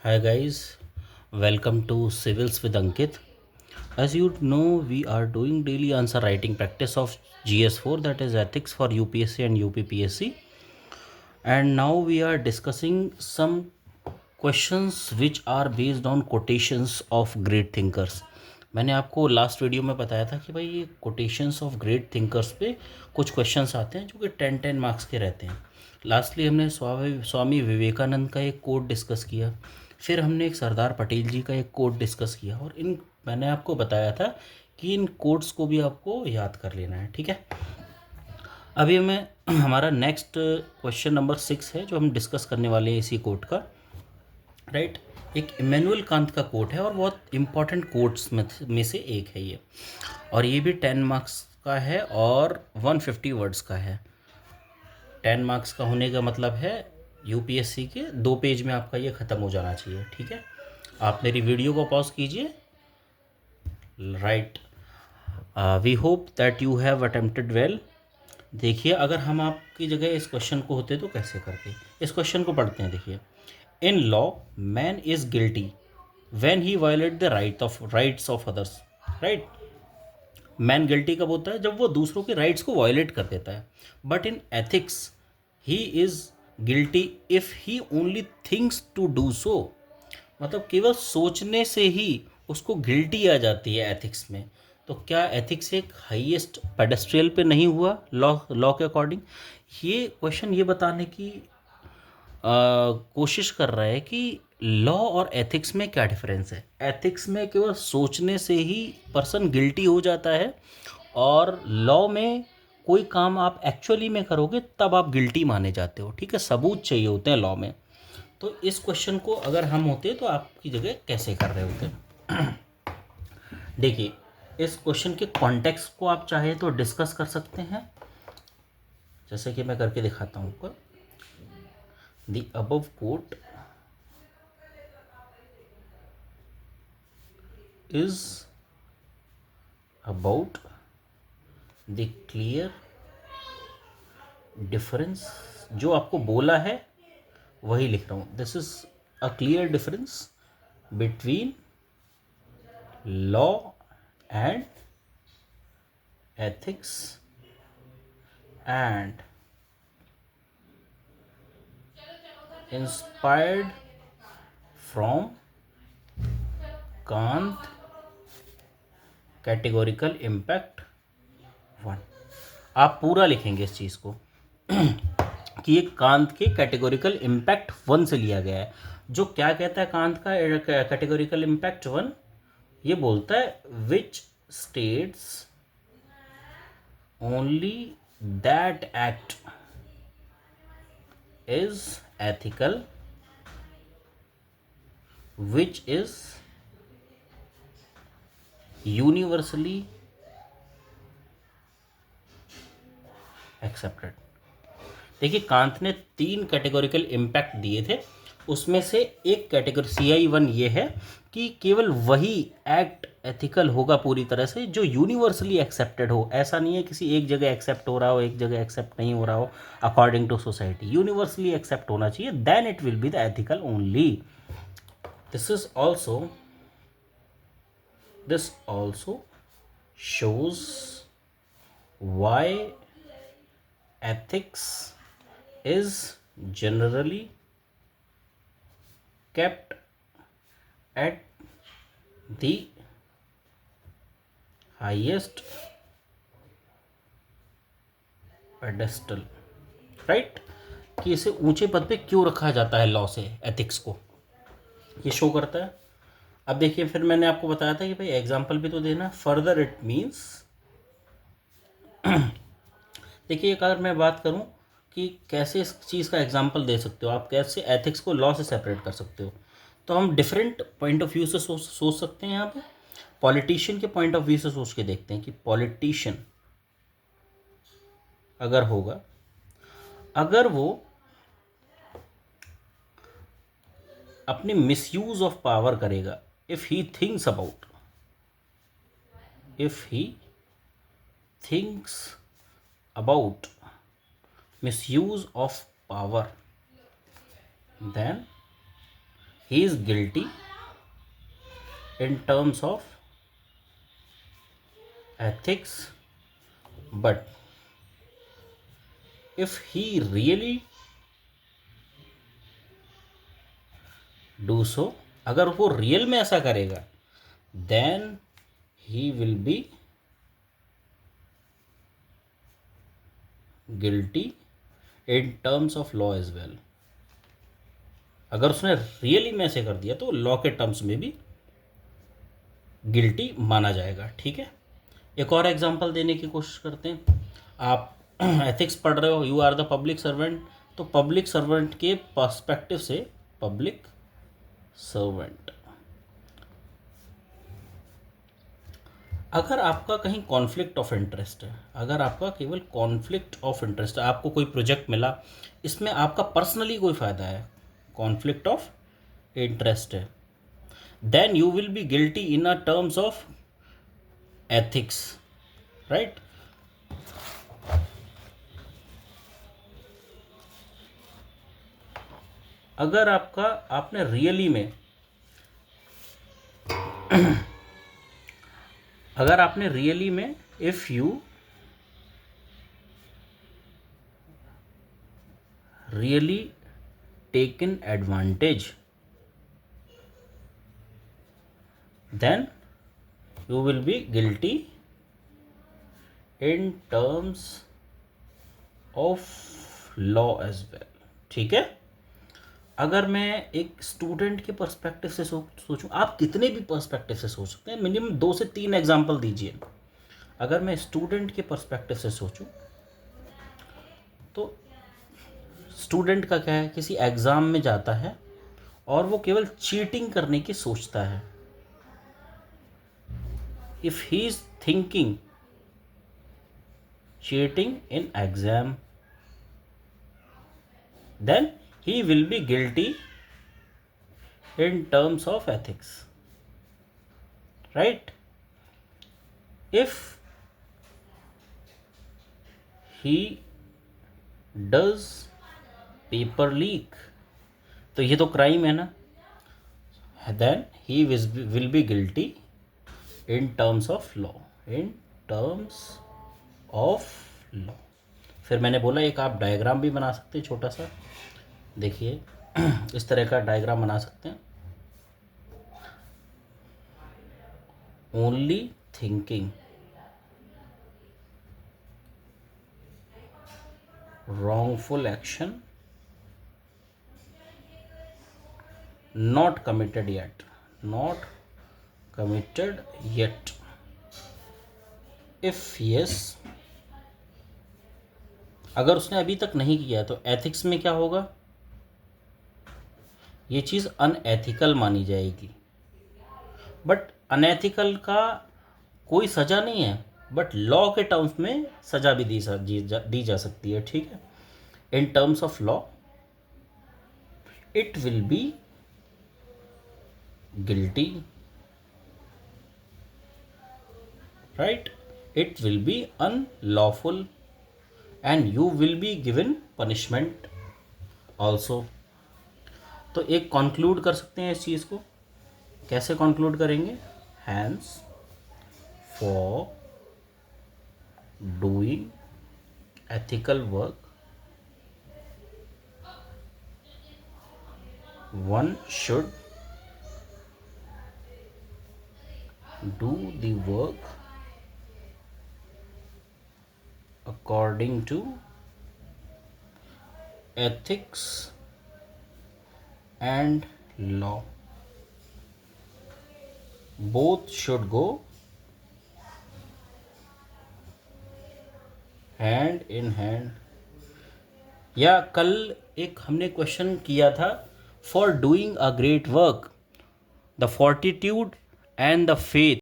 Hi guys, welcome to Civils with Ankit. As you know, we are doing daily answer writing practice of GS4, that is ethics for UPSC and UPPSC. And now we are discussing some questions which are based on quotations of great thinkers. मैंने आपको last video में बताया था कि भाई ये quotations of great thinkers पे कुछ क्वेश्चंस आते हैं जो कि 10-10 मार्क्स के रहते हैं। लास्टली हमने स्वामी विवेकानंद का एक कोट डिस्कस किया, फिर हमने एक सरदार पटेल जी का एक कोट डिस्कस किया, और इन मैंने आपको बताया था कि इन कोट्स को भी आपको याद कर लेना है। ठीक है, अभी मैं हमारा नेक्स्ट क्वेश्चन नंबर 6 है जो हम डिस्कस करने वाले हैं इसी कोट का। राइट, एक इमैनुअल कांत का कोट है और बहुत इंपॉर्टेंट कोट्स में से एक है ये, और ये भी 10 मार्क्स का है और 150 वर्ड्स का है। 10 मार्क्स का होने का मतलब है यूपीएससी के 2 पेज में आपका ये ख़त्म हो जाना चाहिए। ठीक है, आप मेरी वीडियो को पॉज कीजिए। Right, we hope that you have attempted well. देखिए, अगर हम आपकी जगह इस क्वेश्चन को होते तो कैसे करते। इस क्वेश्चन को पढ़ते हैं। देखिए, in law man is guilty when he violate the rights of others. Right, man guilty कब होता है? जब वो दूसरों के राइट्स को वायलेट कर देता है। But in ethics he is guilty if he only thinks to do so. मतलब केवल सोचने से ही उसको गिल्टी आ जाती है एथिक्स में। तो क्या एथिक्स एक हाईएस्ट पेडेस्ट्रियल पे नहीं हुआ लॉ के अकॉर्डिंग? ये क्वेश्चन ये बताने की कोशिश कर रहा है कि लॉ और एथिक्स में क्या डिफरेंस है। एथिक्स में केवल सोचने से ही पर्सन गिल्टी हो जाता है, और लॉ में कोई काम आप एक्चुअली में करोगे तब आप गिल्टी माने जाते हो। ठीक है, सबूत चाहिए होते हैं लॉ में। तो इस क्वेश्चन को अगर हम होते तो आपकी जगह कैसे कर रहे होते? देखिए, इस क्वेश्चन के कॉन्टेक्स्ट को आप चाहे तो डिस्कस कर सकते हैं, जैसे कि मैं करके दिखाता हूँ आपको। The above quote is about the clear difference। जो आपको बोला है वही लिख रहा हूँ। This is a clear difference between law and ethics and inspired from Kant categorical impact 1। आप पूरा लिखेंगे इस चीज़ को कि ये कांत के कैटेगोरिकल इम्पैक्ट 1 से लिया गया है। जो क्या कहता है कांत का कैटेगोरिकल इम्पैक्ट 1? ये बोलता है which states only that act is ethical which is universally accepted. देखिए, कांत ने 3 कैटेगोरिकल इम्पैक्ट दिए थे, उसमें से एक कैटेगरी CI1 ये है कि केवल वही एक्ट एथिकल होगा पूरी तरह से जो यूनिवर्सली एक्सेप्टेड हो। ऐसा नहीं है किसी एक जगह एक्सेप्ट हो रहा हो, एक जगह एक्सेप्ट नहीं हो रहा हो। According to society universally accept होना चाहिए, then it will be the ethical only. This is also this also shows why ethics is generally kept at the highest pedestal। Right, कि इसे ऊंचे पद पे क्यों रखा जाता है लॉ से एथिक्स को, ये शो करता है। अब देखिए, फिर मैंने आपको बताया था कि भाई एग्जाम्पल भी तो देना। फर्दर इट मीन्स, देखिए, अगर मैं बात करूं कि कैसे इस चीज़ का एग्जाम्पल दे सकते हो आप, कैसे एथिक्स को लॉ से सेपरेट कर सकते हो, तो हम डिफरेंट पॉइंट ऑफ व्यू से सोच सकते हैं। यहाँ पे पॉलिटिशियन के पॉइंट ऑफ व्यू से सोच के देखते हैं कि पॉलिटिशियन अगर होगा, अगर वो अपने मिसयूज ऑफ पावर करेगा, if he thinks about misuse of power, then he is guilty in terms of ethics, but if he really do so, अगर वो रियल में ऐसा करेगा, then he will be guilty in terms of law as well. अगर उसने really में ऐसे कर दिया तो लॉ के टर्म्स में भी गिल्टी माना जाएगा। ठीक है, एक और एग्जांपल देने की कोशिश करते हैं। आप एथिक्स पढ़ रहे हो, you are the public servant, तो पब्लिक सर्वेंट के पर्सपेक्टिव से पब्लिक सर्वेंट, अगर आपका कहीं कॉन्फ्लिक्ट ऑफ इंटरेस्ट है, अगर आपका केवल कॉन्फ्लिक्ट ऑफ इंटरेस्ट है, आपको कोई प्रोजेक्ट मिला, इसमें आपका पर्सनली कोई फ़ायदा है, कॉन्फ्लिक्ट ऑफ इंटरेस्ट है, then you will be guilty in a terms of ethics, right. अगर आपने रियली में अगर आपने रियली में if you really taken advantage, then you will be guilty in terms of law as well. ठीक है, अगर मैं एक स्टूडेंट के पर्सपेक्टिव से सोचूं, आप कितने भी पर्सपेक्टिव से सोच सकते हैं, मिनिमम 2 से 3 एग्जाम्पल दीजिए। अगर मैं स्टूडेंट के पर्सपेक्टिव से सोचूं तो स्टूडेंट का क्या है, किसी एग्ज़ाम में जाता है और वो केवल चीटिंग करने की सोचता है। If he is thinking cheating in exam, then he will be guilty in terms of ethics, right? If he does paper leak, तो ये तो क्राइम है ना, then he will be guilty in terms of law, in terms of law। फिर मैंने बोला एक आप डायग्राम भी बना सकते हैं छोटा सा, देखिए इस तरह का डायग्राम बना सकते हैं। Only thinking, wrongful action not committed yet, not committed yet, if yes, अगर उसने अभी तक नहीं किया तो एथिक्स में क्या होगा, ये चीज़ अनएथिकल मानी जाएगी। बट अनएथिकल का कोई सज़ा नहीं है, बट लॉ के टर्म्स में सज़ा भी दी जा सकती है। ठीक है, इन terms of law it will be guilty, right, it will B unlawful and you will be given punishment also. तो एक कंक्लूड कर सकते हैं इस चीज़ को, कैसे कंक्लूड करेंगे, hence for doing ethical work one should do the work according to ethics and law, both should go hand in hand। या कल एक हमने क्वेश्चन किया था, for doing a great work the fortitude and the faith